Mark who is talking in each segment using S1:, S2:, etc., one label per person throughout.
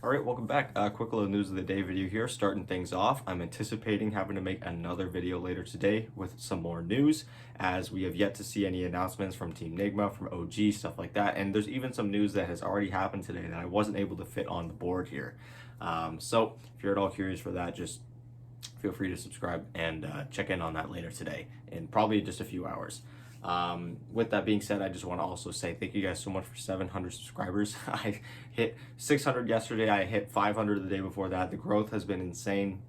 S1: All right, welcome back. Quick little news of the day video here. Starting things off, I'm anticipating having to make another video later today with some more news, as we have yet to see any announcements from Team Nigma, from OG, stuff like that. And there's even some news that has already happened today that I wasn't able to fit on the board here. So if you're at all curious for that, just feel free to subscribe and check in on that later today in probably just a few hours. With that being said, I just want to also say thank you guys so much for 700 subscribers. I hit 600 yesterday. I hit 500 the day before that. The growth has been insane.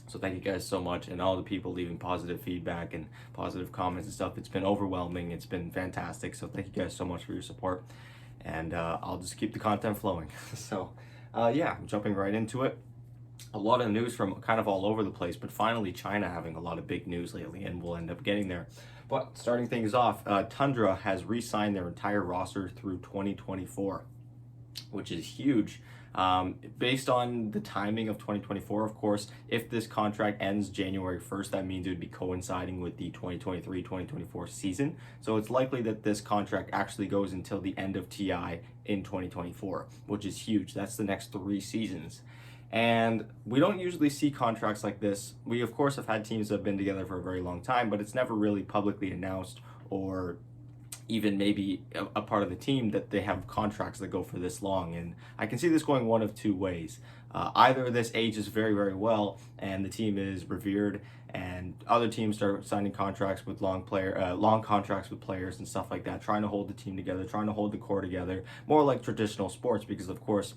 S1: So thank you guys so much, and all the people leaving positive feedback and positive comments and stuff. It's been overwhelming. It's been fantastic. So thank you guys so much for your support, and I'll just keep the content flowing. So yeah, I'm jumping right into it. A lot of news from kind of all over the place, but finally China having a lot of big news lately, and we'll end up getting there. But starting things off, Tundra has re-signed their entire roster through 2024, which is huge. Based on the timing of 2024, of course, if this contract ends January 1st, that means it would be coinciding with the 2023-2024 season. So it's likely that this contract actually goes until the end of TI in 2024, which is huge. That's the next 3 seasons. And we don't usually see contracts like this. We, of course, have had teams that have been together for a very long time, but it's never really publicly announced or even maybe a part of the team that they have contracts that go for this long. And I can see this going one of 2 ways. Either this ages very, very well and the team is revered, and other teams start signing contracts with long contracts with players and stuff like that, trying to hold the team together, trying to hold the core together, more like traditional sports, because of course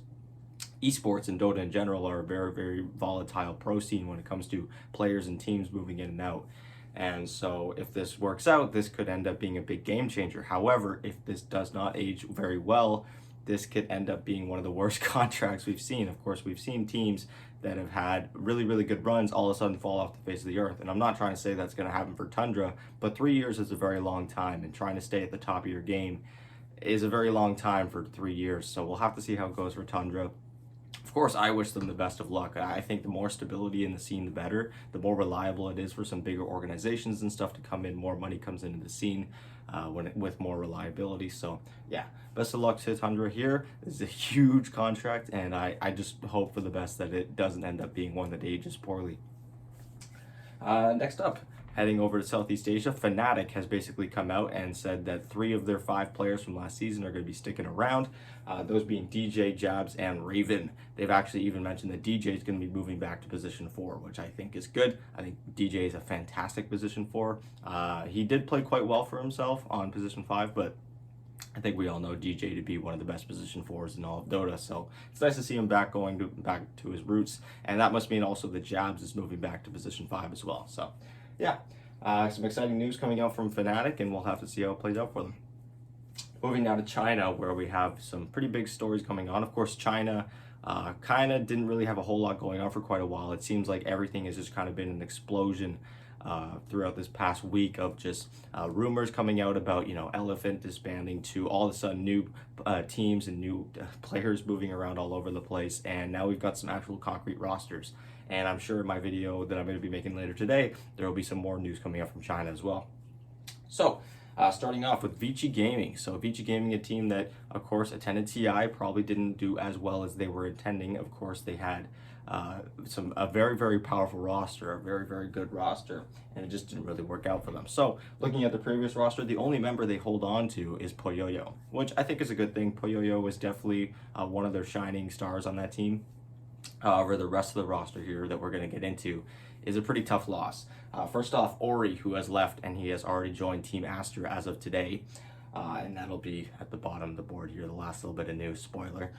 S1: Esports and Dota in general are a very, very volatile pro scene when it comes to players and teams moving in and out. And so if this works out, this could end up being a big game changer. However, if this does not age very well, this could end up being one of the worst contracts we've seen. Of course, we've seen teams that have had really, really good runs all of a sudden fall off the face of the earth. And I'm not trying to say that's going to happen for Tundra, but 3 years is a very long time, and trying to stay at the top of your game is a very long time for 3 years. So we'll have to see how it goes for Tundra. Of course, I wish them the best of luck. I think the more stability in the scene, the better. The more reliable it is for some bigger organizations and stuff to come in, more money comes into the scene with more reliability. So yeah, best of luck to Tundra here. This is a huge contract, and I just hope for the best that it doesn't end up being one that ages poorly. Next up, heading over to Southeast Asia, Fnatic has basically come out and said that 3 of their 5 players from last season are going to be sticking around, those being DJ, Jabz, and Raven. They've actually even mentioned that DJ is going to be moving back to position 4, which I think is good. I think DJ is a fantastic position 4. He did play quite well for himself on position 5, but I think we all know DJ to be one of the best position 4s in all of Dota, so it's nice to see him back to his roots, and that must mean also that Jabz is moving back to position 5 as well. So yeah, some exciting news coming out from Fnatic, and we'll have to see how it plays out for them. Moving now to China, where we have some pretty big stories coming on. Of course, China kind of didn't really have a whole lot going on for quite a while. It seems like everything has just kind of been an explosion throughout this past week of just rumors coming out about, Elephant disbanding, to all of a sudden new teams and new players moving around all over the place. And now we've got some actual concrete rosters. And I'm sure in my video that I'm going to be making later today, there will be some more news coming out from China as well. So starting off with Vici Gaming. So Vici Gaming, a team that, of course, attended TI, probably didn't do as well as they were intending. Of course, they had a very, very powerful roster, a very, very good roster, and it just didn't really work out for them. So looking at the previous roster, the only member they hold on to is Poyoyo, which I think is a good thing. Poyoyo was definitely one of their shining stars on that team. However, the rest of the roster here that we're going to get into is a pretty tough loss. First off, Ori, who has left, and he has already joined Team Aster as of today. And that'll be at the bottom of the board here, the last little bit of news, spoiler.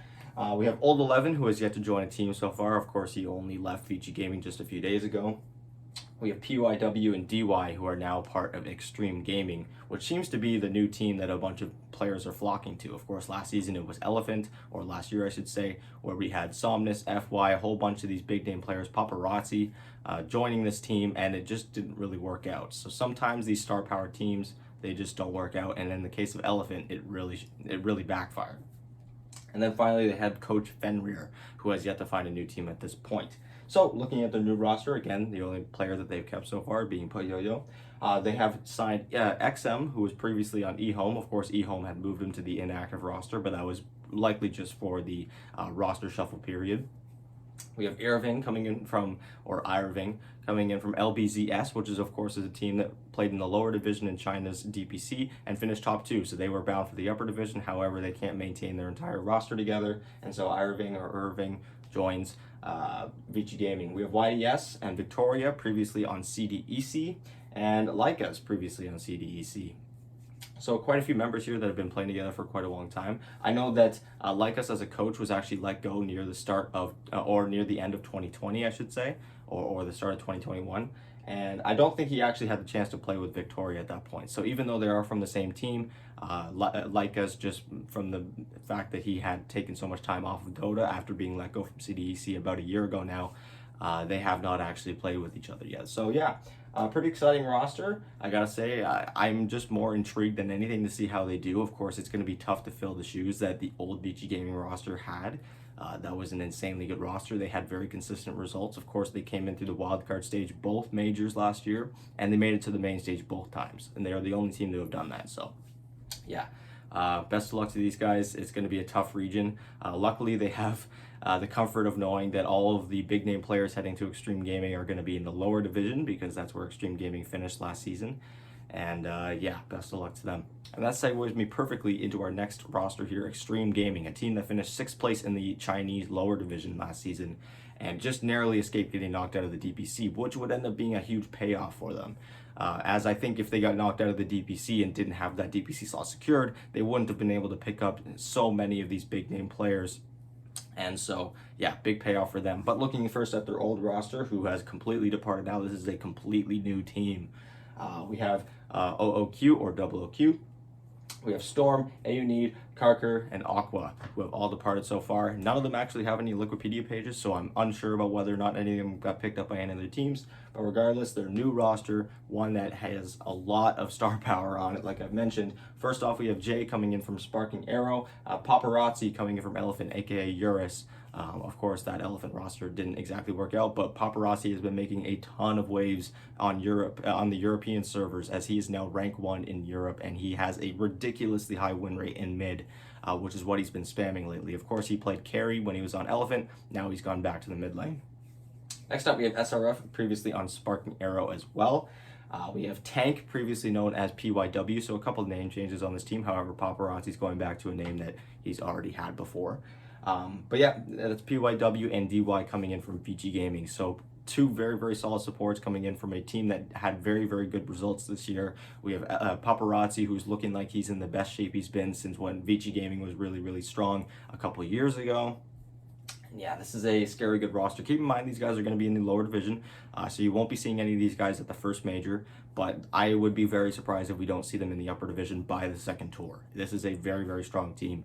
S1: We have Old 11, who has yet to join a team so far. Of course, he only left Vici Gaming just a few days ago. We have PYW and DY, who are now part of Xtreme Gaming, which seems to be the new team that a bunch of players are flocking to. Of course, last season it was Elephant, or last year I should say, where we had Somnus, FY, a whole bunch of these big name players, Paparazzi, joining this team, and it just didn't really work out. So sometimes these star power teams, they just don't work out, and in the case of Elephant, it really backfired. And then finally, they had Coach Fenrir, who has yet to find a new team at this point. So looking at the new roster, again, the only player that they've kept so far being Poyoyo. They have signed XM, who was previously on eHome. Of course, eHome had moved him to the inactive roster, but that was likely just for the roster shuffle period. We have Irving coming in from LBZS, which is of course is a team that played in the lower division in China's DPC and finished top 2. So they were bound for the upper division. However, they can't maintain their entire roster together, and so Irving joins Vici Gaming. We have YDS and Victoria previously on CDEC, and Lycas previously on CDEC. So quite a few members here that have been playing together for quite a long time. I know that Lycas as a coach was actually let go near the start of, or near the end of 2020, I should say, or the start of 2021. And I don't think he actually had the chance to play with Victoria at that point. So even though they are from the same team, Lycas, just from the fact that he had taken so much time off of Dota after being let go from CDEC about a year ago now, they have not actually played with each other yet. So yeah, pretty exciting roster. I gotta say, I'm just more intrigued than anything to see how they do. Of course, it's going to be tough to fill the shoes that the old Vici Gaming roster had. That was an insanely good roster. They had very consistent results. Of course, they came in through the wildcard stage both majors last year, and they made it to the main stage both times. And they are the only team to have done that. So, yeah. Best of luck to these guys. It's going to be a tough region. Luckily, they have the comfort of knowing that all of the big name players heading to Xtreme Gaming are going to be in the lower division, because that's where Xtreme Gaming finished last season. And yeah, best of luck to them. And that segues me perfectly into our next roster here, Xtreme Gaming, a team that finished 6th place in the Chinese lower division last season and just narrowly escaped getting knocked out of the DPC, which would end up being a huge payoff for them. As I think if they got knocked out of the DPC and didn't have that DPC slot secured, they wouldn't have been able to pick up so many of these big name players. And so, yeah, big payoff for them. But looking first at their old roster, who has completely departed now, this is a completely new team. We have OOQ or Double OQ. We have Storm, Aunid, Karker, and Aqua, who have all departed so far. None of them actually have any Liquipedia pages, so I'm unsure about whether or not any of them got picked up by any of their teams. But regardless, their new roster, one that has a lot of star power on it, like I've mentioned. First off, we have Jay coming in from Sparking Arrow, Paparazzi coming in from Elephant, aka Eurus. Of course, that Elephant roster didn't exactly work out, but Paparazzi has been making a ton of waves on on the European servers, as he is now rank 1 in Europe, and he has a ridiculously high win rate in mid, which is what he's been spamming lately. Of course, he played carry when he was on Elephant. Now he's gone back to the mid lane. Next up, we have SRF, previously on Sparking Arrow as well. We have Tank, previously known as PYW, so a couple of name changes on this team. However, Paparazzi's going back to a name that he's already had before. But yeah, that's PYW and DY coming in from Vici Gaming. So two very, very solid supports coming in from a team that had very, very good results this year. We have Paparazzi, who's looking like he's in the best shape he's been since when Vici Gaming was really, really strong a couple of years ago. And yeah, this is a scary good roster. Keep in mind, these guys are going to be in the lower division, so you won't be seeing any of these guys at the first major, but I would be very surprised if we don't see them in the upper division by the second tour. This is a very, very strong team.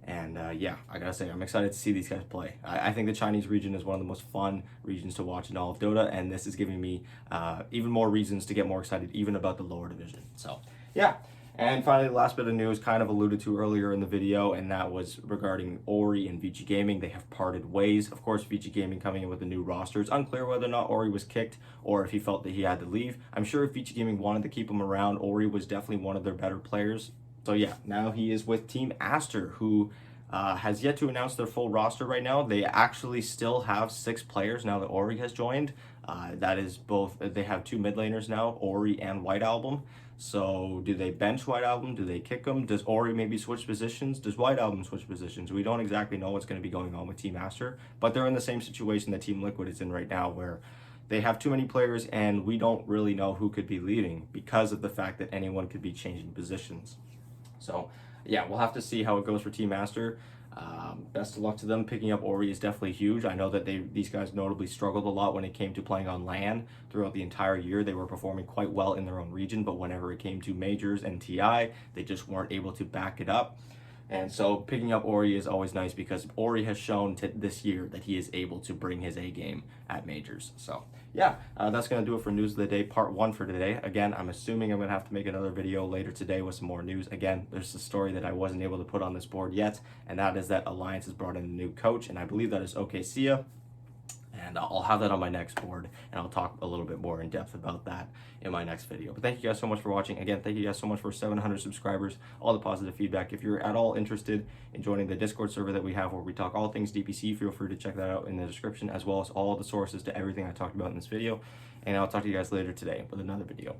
S1: And yeah, I gotta say, I'm excited to see these guys play. I think the Chinese region is one of the most fun regions to watch in all of Dota, and this is giving me even more reasons to get more excited even about the lower division. So yeah, and finally, the last bit of news kind of alluded to earlier in the video, and that was regarding Ori and Vici Gaming. They have parted ways. Of course, Vici Gaming coming in with a new roster. It's unclear whether or not Ori was kicked or if he felt that he had to leave. I'm sure if Vici Gaming wanted to keep him around, Ori was definitely one of their better players. So yeah, now he is with Team Aster, who has yet to announce their full roster right now. They actually still have 6 players now that Ori has joined. That is both, they have 2 mid laners now, Ori and White Album. So do they bench White Album? Do they kick him? Does Ori maybe switch positions? Does White Album switch positions? We don't exactly know what's going to be going on with Team Aster, but they're in the same situation that Team Liquid is in right now, where they have too many players and we don't really know who could be leaving because of the fact that anyone could be changing positions. So yeah, we'll have to see how it goes for Team Aster. Best of luck to them. Picking up Ori is definitely huge. I know that these guys notably struggled a lot when it came to playing on LAN throughout the entire year. They were performing quite well in their own region, but whenever it came to majors and TI, they just weren't able to back it up. And so picking up Ori is always nice because Ori has shown this year that he is able to bring his A game at majors. So yeah, that's going to do it for News of the Day, part 1 for today. Again, I'm assuming I'm going to have to make another video later today with some more news. Again, there's a story that I wasn't able to put on this board yet, and that is that Alliance has brought in a new coach, and I believe that is OKCia. and I'll have that on my next board, and I'll talk a little bit more in depth about that in my next video. But thank you guys so much for watching. Again, thank you guys so much for 700 subscribers, all the positive feedback. If you're at all interested in joining the Discord server that we have where we talk all things DPC, feel free to check that out in the description, as well as all the sources to everything I talked about in this video. And I'll talk to you guys later today with another video.